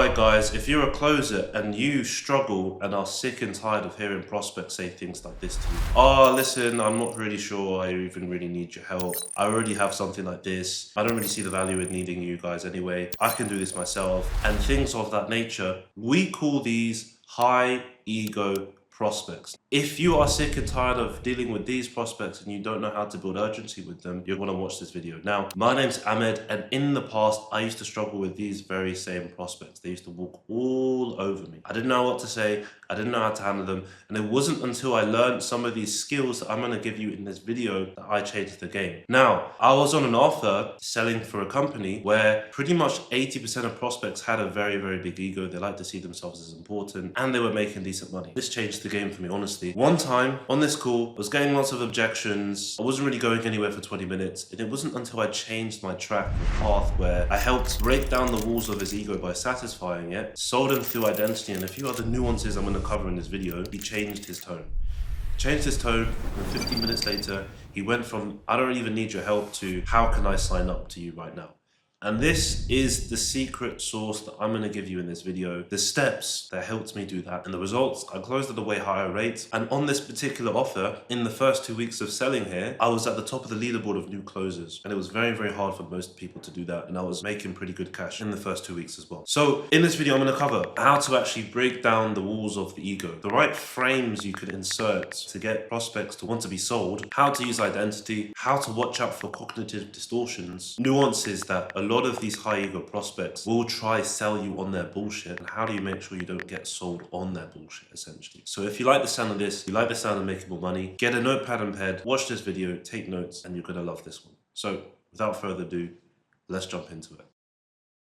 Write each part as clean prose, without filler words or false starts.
Alright guys, if you're a closer and you struggle and are sick and tired of hearing prospects say things like this to you. Oh, listen, I'm not really sure I even really need your help. I already have something like this. I don't really see the value in needing you guys anyway. I can do this myself. And things of that nature. We call these high ego prospects. If you are sick and tired of dealing with these prospects and you don't know how to build urgency with them, you're going to watch this video. Now, my name's Ahmed, and in the past, I used to struggle with these very same prospects. They used to walk all over me. I didn't know what to say. I didn't know how to handle them. And it wasn't until I learned some of these skills that I'm going to give you in this video that I changed the game. Now, I was on an offer selling for a company where pretty much 80% of prospects had a very, very big ego. They like to see themselves as important and they were making decent money. This changed the game for me, honestly. One time on this call, I was getting lots of objections. I wasn't really going anywhere for 20 minutes. And it wasn't until I changed my track and path where I helped break down the walls of his ego by satisfying it, sold him through identity and a few other nuances I'm going to cover in this video. He changed his tone. Changed his tone, and 15 minutes later, he went from, I don't even need your help, to, how can I sign up to you right now? And this is the secret sauce that I'm going to give you in this video. The steps that helped me do that. And the results, I closed at a way higher rate. And on this particular offer, in the first 2 weeks of selling here, I was at the top of the leaderboard of new closers. And it was very, very hard for most people to do that. And I was making pretty good cash in the first 2 weeks as well. So in this video, I'm going to cover how to actually break down the walls of the ego, the right frames you could insert to get prospects to want to be sold, how to use identity, how to watch out for cognitive distortions, nuances that a lot of these high ego prospects will try sell you on their bullshit, and how do you make sure you don't get sold on their bullshit, essentially. So if you like the sound of this, you like the sound of making more money, get a notepad and pen, watch this video, take notes, and you're gonna love this one. So without further ado, let's jump into it.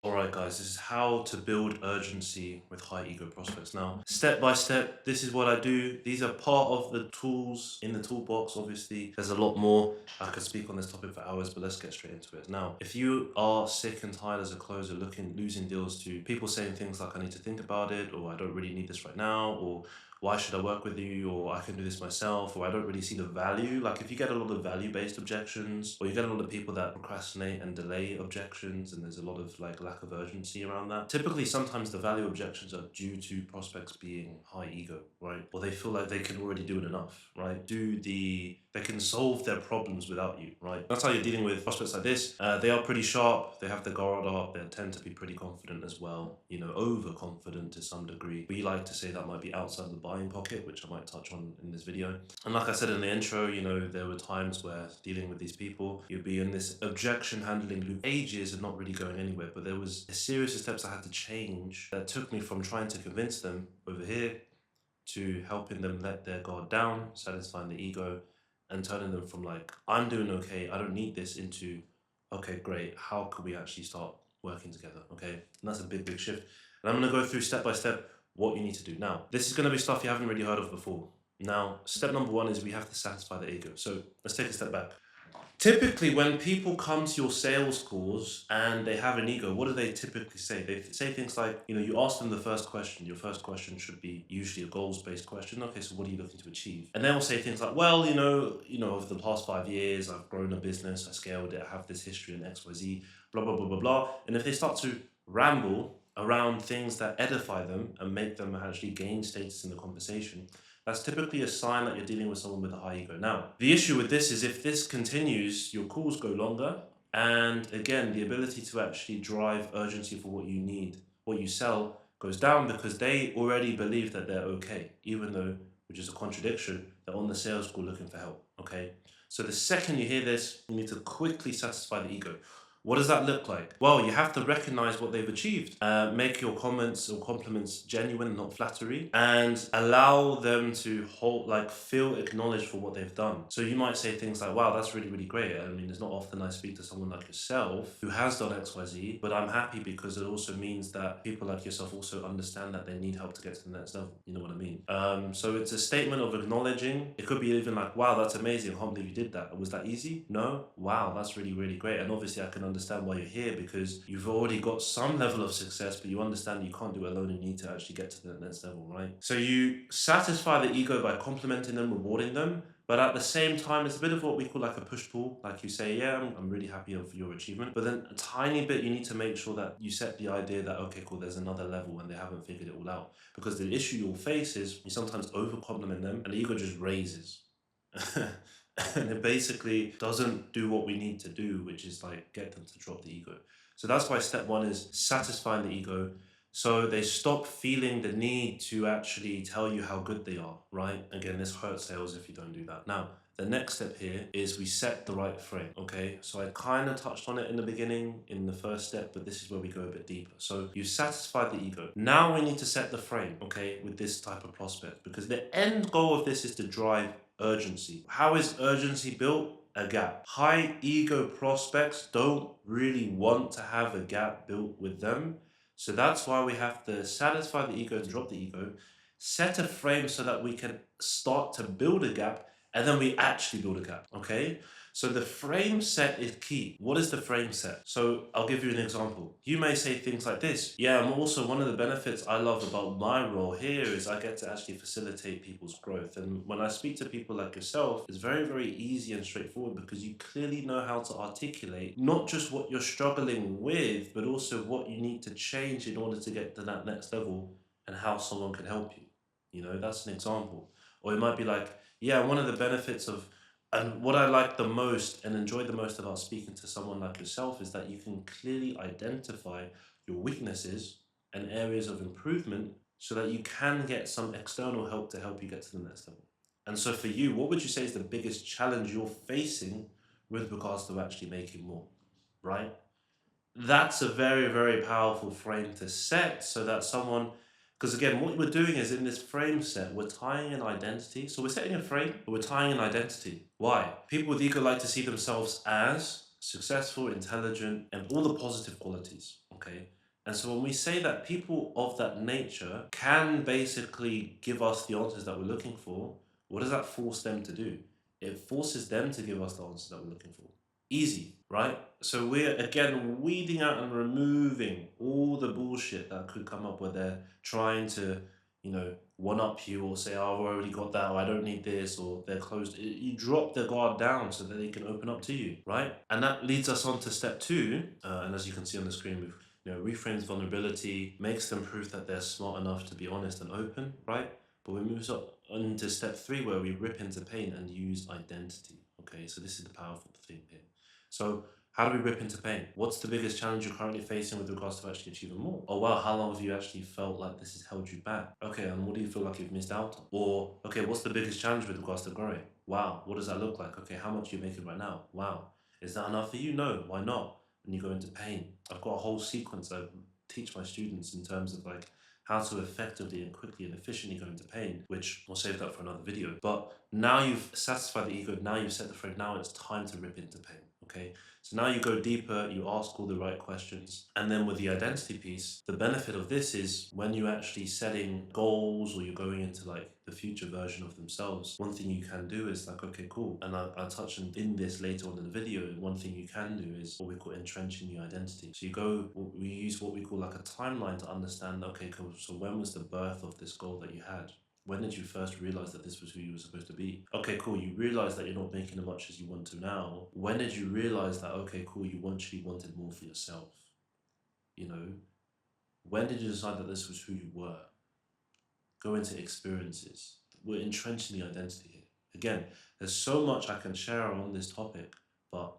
Alright guys, this is how to build urgency with high ego prospects. Now, step by step, this is what I do. These are part of the tools in the toolbox, obviously. There's a lot more. I could speak on this topic for hours, but let's get straight into it. Now, if you are sick and tired as a closer losing deals to people saying things like, I need to think about it, or I don't really need this right now, or why should I work with you, or I can do this myself, or I don't really see the value. Like if you get a lot of value-based objections, or you get a lot of people that procrastinate and delay objections, and there's a lot of like lack of urgency around that. Typically, sometimes the value objections are due to prospects being high ego, right? Or they feel like they can already do it enough, right? They can solve their problems without you, right? That's how you're dealing with prospects like this. They are pretty sharp. They have their guard up. They tend to be pretty confident as well. You know, overconfident to some degree. We like to say that might be outside the buying pocket, which I might touch on in this video. And like I said in the intro, you know, there were times where dealing with these people, you'd be in this objection handling loop ages and not really going anywhere. But there was a series of steps I had to change that took me from trying to convince them over here to helping them let their guard down, satisfying the ego, and turning them from like, I'm doing okay, I don't need this, into, okay, great, how can we actually start working together, okay? And that's a big, big shift. And I'm gonna go through step by step what you need to do. Now, this is gonna be stuff you haven't really heard of before. Now, step number one is we have to satisfy the ego. So let's take a step back. Typically, when people come to your sales calls and they have an ego, what do they typically say? They say things like, you know, you ask them the first question. Your first question should be usually a goals-based question. Okay, so what are you looking to achieve? And they'll say things like, well, you know, over the past 5 years, I've grown a business, I scaled it, I have this history in XYZ, blah, blah, blah, blah, blah. And if they start to ramble around things that edify them and make them actually gain status in the conversation, that's typically a sign that you're dealing with someone with a high ego. Now, the issue with this is if this continues, your calls go longer. And again, the ability to actually drive urgency for what you need, what you sell, goes down because they already believe that they're okay, even though, which is a contradiction, they're on the sales call looking for help, okay? So the second you hear this, you need to quickly satisfy the ego. What does that look like? Well, you have to recognize what they've achieved. Make your comments or compliments genuine, not flattery, and allow them to feel acknowledged for what they've done. So you might say things like, wow, that's really, really great. I mean, it's not often I speak to someone like yourself who has done XYZ, but I'm happy because it also means that people like yourself also understand that they need help to get to the next level. You know what I mean? So it's a statement of acknowledging. It could be even like, wow, that's amazing. I can't believe you did that. Was that easy? No? Wow, that's really, really great. And obviously I can understand why you're here, because you've already got some level of success, but you understand you can't do it alone. You need to actually get to the next level, right? So you satisfy the ego by complimenting them, rewarding them, but at the same time, it's a bit of what we call like a push-pull. Like you say, yeah, I'm really happy of your achievement. But then a tiny bit, you need to make sure that you set the idea that, okay, cool, there's another level and they haven't figured it all out. Because the issue you'll face is you sometimes over-compliment them and the ego just raises. And it basically doesn't do what we need to do, which is like get them to drop the ego. So that's why step one is satisfying the ego, so they stop feeling the need to actually tell you how good they are, right? Again, this hurts sales if you don't do that. Now, the next step here is we set the right frame, okay? So I kind of touched on it in the beginning, in the first step, but this is where we go a bit deeper. So you satisfied the ego. Now we need to set the frame, okay, with this type of prospect, because the end goal of this is to drive urgency. How is urgency built? A gap. High ego prospects don't really want to have a gap built with them. So that's why we have to satisfy the ego, drop the ego, set a frame so that we can start to build a gap, and then we actually build a gap, okay? So the frame set is key. What is the frame set? So I'll give you an example. You may say things like this. Yeah, and also one of the benefits I love about my role here is I get to actually facilitate people's growth. And when I speak to people like yourself, it's very, very easy and straightforward because you clearly know how to articulate not just what you're struggling with, but also what you need to change in order to get to that next level and how someone can help you. You know, that's an example. Or it might be like, yeah, one of the benefits of and what I like the most and enjoy the most about speaking to someone like yourself is that you can clearly identify your weaknesses and areas of improvement so that you can get some external help to help you get to the next level. And so for you, what would you say is the biggest challenge you're facing with regards to actually making more, right? That's a very, very powerful frame to set so that someone, because again, what we're doing is in this frame set, we're tying an identity. So we're setting a frame, but we're tying an identity. Why? People with ego like to see themselves as successful, intelligent, and all the positive qualities, okay? And so when we say that people of that nature can basically give us the answers that we're looking for, what does that force them to do? It forces them to give us the answers that we're looking for. Easy, right? So we're again weeding out and removing all the bullshit that could come up where they're trying to, one up you or say, oh, I've already got that, or I don't need this, or they're closed. You drop the guard down so that they can open up to you, right? And that leads us on to step two. And as you can see on the screen, we've reframes vulnerability, makes them prove that they're smart enough to be honest and open, right? But we move on to step three where we rip into pain and use identity. Okay, so this is the powerful thing here. So how do we rip into pain? What's the biggest challenge you're currently facing with regards to actually achieving more? Oh wow, how long have you actually felt like this has held you back? Okay, and what do you feel like you've missed out on? Or, okay, what's the biggest challenge with regards to growing? Wow, what does that look like? Okay, how much are you making right now? Wow, is that enough for you? No, why not? And you go into pain. I've got a whole sequence I teach my students in terms of like how to effectively and quickly and efficiently go into pain, which we'll save that for another video. But now you've satisfied the ego, now you've set the frame, now it's time to rip into pain. Okay, so now you go deeper, you ask all the right questions. And then with the identity piece, the benefit of this is when you're actually setting goals or you're going into like the future version of themselves, one thing you can do is like, okay, cool. And I'll touch on in this later on in the video. One thing you can do is what we call entrenching your identity. So we use what we call like a timeline to understand, okay, cool. So when was the birth of this goal that you had? When did you first realize that this was who you were supposed to be? Okay, cool. You realize that you're not making as much as you want to now. When did you realize that, okay, cool, you actually wanted more for yourself? When did you decide that this was who you were? Go into experiences. We're entrenching the identity here. Again, there's so much I can share on this topic, but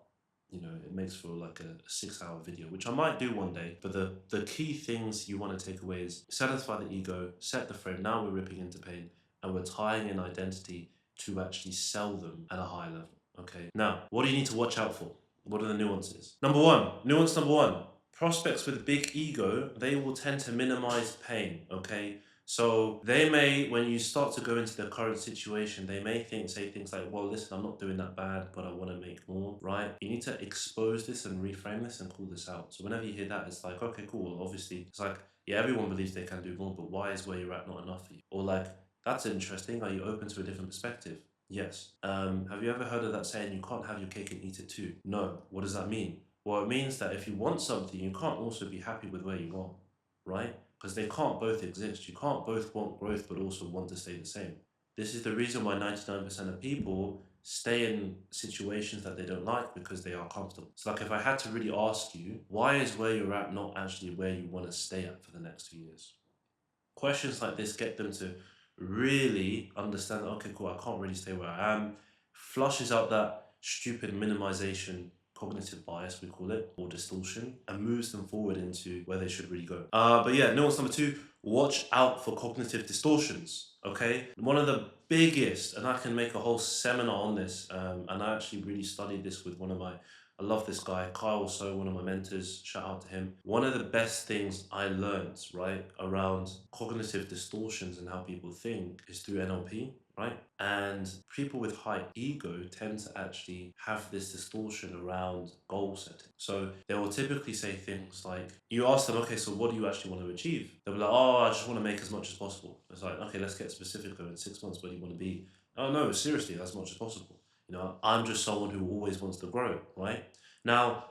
it makes for like a 6-hour video, which I might do one day. But the key things you want to take away is satisfy the ego, set the frame. Now we're ripping into pain and we're tying in identity to actually sell them at a high level. Okay. Now, what do you need to watch out for? What are the nuances? Nuance number one, prospects with big ego, they will tend to minimize pain. Okay. So they may, when you start to go into their current situation, they may say things like, well, listen, I'm not doing that bad, but I want to make more, right? You need to expose this and reframe this and call this out. So whenever you hear that, it's like, okay, cool. Obviously, it's like, yeah, everyone believes they can do more, but why is where you're at not enough for you? Or like, that's interesting. Are you open to a different perspective? Yes. Have you ever heard of that saying, you can't have your cake and eat it too? No. What does that mean? Well, it means that if you want something, you can't also be happy with where you are, right? Because they can't both exist. You can't both want growth but also want to stay the same. This is the reason why 99% of people stay in situations that they don't like because they are comfortable. So, like, if I had to really ask you, why is where you're at not actually where you want to stay at for the next 2 years? Questions like this get them to really understand that, okay, cool, I can't really stay where I am. Flushes out that stupid minimization cognitive bias, we call it, or distortion, and moves them forward into where they should really go. But yeah, nuance number two, watch out for cognitive distortions. Okay, one of the biggest, and I can make a whole seminar on this, and I actually really studied this with one of my, I love this guy, Kyle So, one of my mentors, shout out to him. One of the best things I learned, right, around cognitive distortions and how people think is through NLP, right? And people with high ego tend to actually have this distortion around goal setting. So they will typically say things like, you ask them, okay, so what do you actually want to achieve? They'll be like, oh, I just want to make as much as possible. It's like, okay, let's get specific. In 6 months, where do you want to be? Oh, no, seriously, as much as possible. I'm just someone who always wants to grow, right? Now,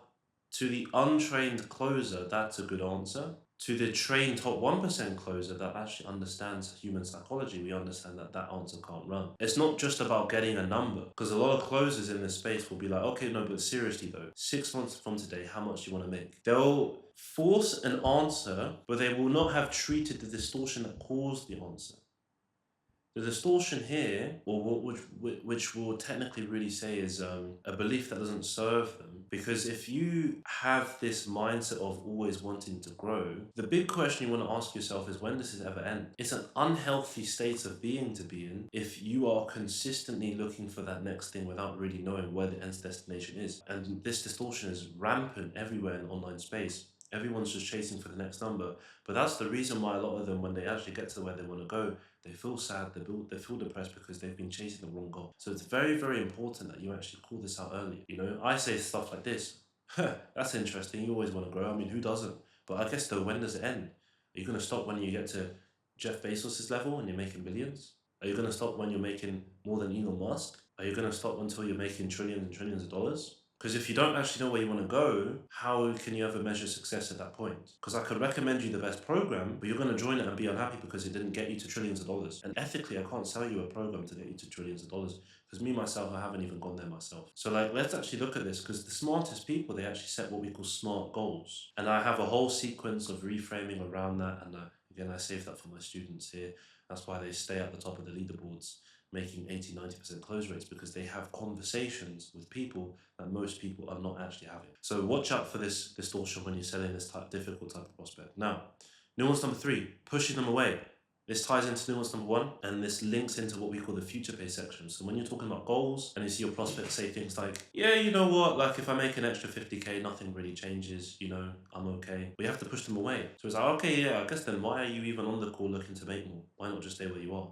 to the untrained closer, that's a good answer. To the trained top 1% closer that actually understands human psychology, we understand that that answer can't run. It's not just about getting a number, because a lot of closers in this space will be like, okay, no, but seriously though, 6 months from today, how much do you want to make? They'll force an answer, but they will not have treated the distortion that caused the answer. The distortion here, or which will technically really say is a belief that doesn't serve them. Because if you have this mindset of always wanting to grow, the big question you want to ask yourself is, when does this ever end? It's an unhealthy state of being to be in if you are consistently looking for that next thing without really knowing where the end destination is. And this distortion is rampant everywhere in online space. Everyone's just chasing for the next number. But that's the reason why a lot of them, when they actually get to where they want to go, they feel sad, they feel depressed because they've been chasing the wrong goal. So it's very, very important that you actually call this out early. I say stuff like this. That's interesting. You always want to grow. I mean, who doesn't? But I guess though, when does it end? Are you going to stop when you get to Jeff Bezos' level and you're making billions? Are you going to stop when you're making more than Elon Musk? Are you going to stop until you're making trillions and trillions of dollars? Because if you don't actually know where you want to go, how can you ever measure success at that point? Because I could recommend you the best program, but you're going to join it and be unhappy because it didn't get you to trillions of dollars. And ethically, I can't sell you a program to get you to trillions of dollars because me, myself, I haven't even gone there myself. So, let's actually look at this, because the smartest people, they actually set what we call SMART goals. And I have a whole sequence of reframing around that. And again, I save that for my students here. That's why they stay at the top of the leaderboards, making 80-90% close rates, because they have conversations with people that most people are not actually having. So watch out for this distortion when you're selling this difficult type of prospect. Now, nuance number three, pushing them away. This ties into nuance number one, and this links into what we call the future pay section. So when you're talking about goals and you see your prospects say things like, yeah, you know what, like if I make an extra 50K, nothing really changes, I'm okay. We have to push them away. So it's like, okay, yeah, I guess then why are you even on the call looking to make more? Why not just stay where you are,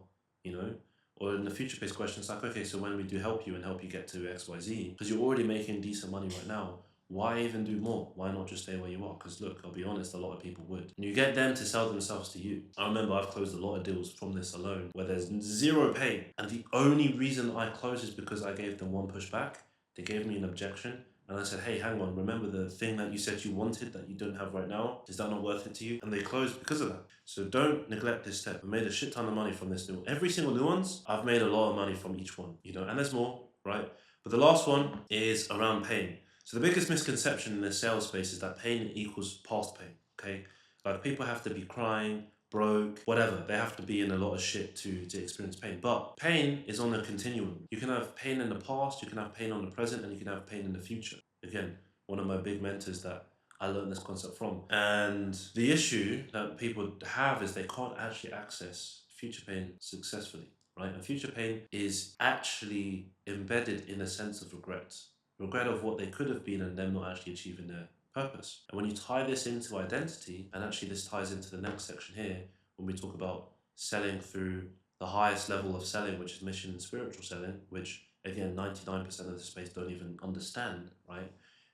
Or in the future based question, it's like, okay, so when we do help you and help you get to XYZ, because you're already making decent money right now, why even do more? Why not just stay where you are? Because look, I'll be honest, a lot of people would. And you get them to sell themselves to you. I remember I've closed a lot of deals from this alone where there's zero pain. And the only reason I closed is because I gave them one pushback. They gave me an objection. And I said, hey, hang on, remember the thing that you said you wanted that you don't have right now? Is that not worth it to you? And they closed because of that. So don't neglect this step. I made a shit ton of money from this nuance. Every single nuance, I've made a lot of money from each one, and there's more, right? But the last one is around pain. So the biggest misconception in the sales space is that pain equals past pain, okay? Like people have to be crying, broke, whatever. They have to be in a lot of shit to experience pain. But pain is on a continuum. You can have pain in the past, you can have pain on the present, and you can have pain in the future. Again, one of my big mentors that I learned this concept from. And the issue that people have is they can't actually access future pain successfully, right? And future pain is actually embedded in a sense of regret of what they could have been and them not actually achieving their purpose. And when you tie this into identity, and actually this ties into the next section here, when we talk about selling through the highest level of selling, which is mission and spiritual selling, which again, 99% of the space don't even understand, right?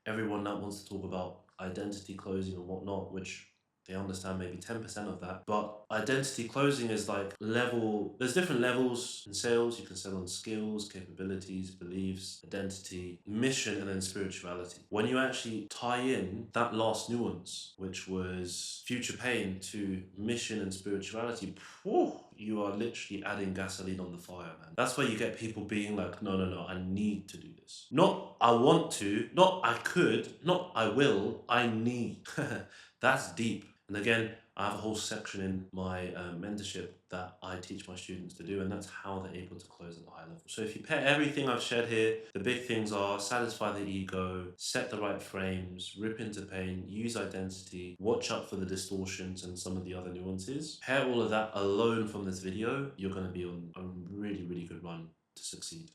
Everyone that wants to talk about identity closing and whatnot, which They understand maybe 10% of that. But identity closing is like there's different levels in sales. You can sell on skills, capabilities, beliefs, identity, mission, and then spirituality. When you actually tie in that last nuance, which was future pain, to mission and spirituality, you are literally adding gasoline on the fire, man. That's where you get people being like, no, no, no, I need to do this. Not I want to, not I could, not I will, I need. That's deep. And again, I have a whole section in my mentorship that I teach my students to do, and that's how they're able to close at a high level. So if you pair everything I've shared here, the big things are satisfy the ego, set the right frames, rip into pain, use identity, watch out for the distortions and some of the other nuances. Pair all of that alone from this video, you're going to be on a really, really good run to succeed.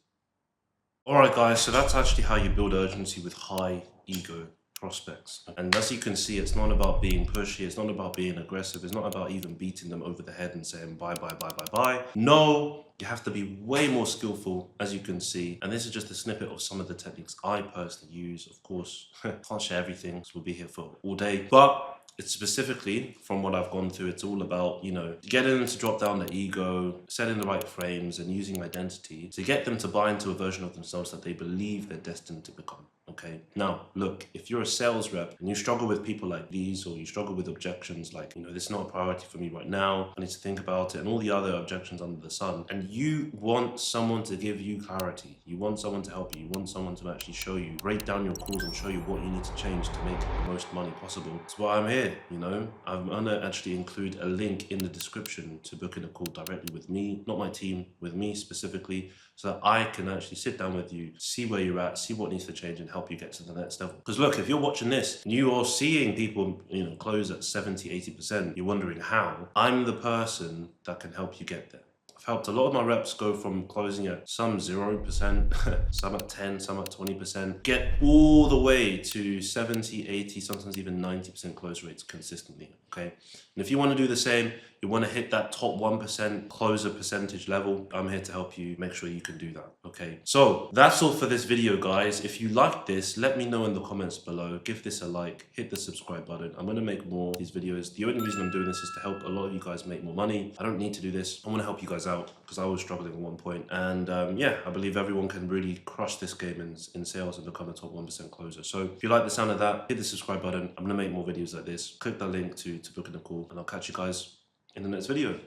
Alright guys, so that's actually how you build urgency with high ego prospects. And as you can see, it's not about being pushy, it's not about being aggressive, it's not about even beating them over the head and saying bye, bye, bye, bye, bye. No, you have to be way more skillful, as you can see. And this is just a snippet of some of the techniques I personally use. Of course, can't share everything, so we'll be here for all day. But it's specifically, from what I've gone through, it's all about, getting them to drop down the ego, setting the right frames, and using identity to get them to buy into a version of themselves that they believe they're destined to become. Okay. Now, look, if you're a sales rep and you struggle with people like these, or you struggle with objections like, this is not a priority for me right now, I need to think about it, and all the other objections under the sun, and you want someone to give you clarity, you want someone to help you, you want someone to actually show you, break down your calls and show you what you need to change to make the most money possible. That's why I'm here, I'm gonna actually include a link in the description to book in a call directly with me, not my team, with me specifically, so that I can actually sit down with you, see where you're at, see what needs to change, and help you get to the next level. Because look, if you're watching this and you are seeing people, close at 70, 80%, you're wondering how, I'm the person that can help you get there. I've helped a lot of my reps go from closing at some 0%, some at 10, some at 20%, get all the way to 70, 80, sometimes even 90% close rates consistently, okay? And if you want to do the same, you want to hit that top 1% closer percentage level, I'm here to help you make sure you can do that, okay? So that's all for this video, guys. If you liked this, let me know in the comments below. Give this a like, hit the subscribe button. I'm going to make more of these videos. The only reason I'm doing this is to help a lot of you guys make more money. I don't need to do this. I want to help you guys out because I was struggling at one point. And yeah, I believe everyone can really crush this game in sales and become a top 1% closer. So if you like the sound of that, hit the subscribe button. I'm going to make more videos like this. Click the link to book in a call, and I'll catch you guys in the next video.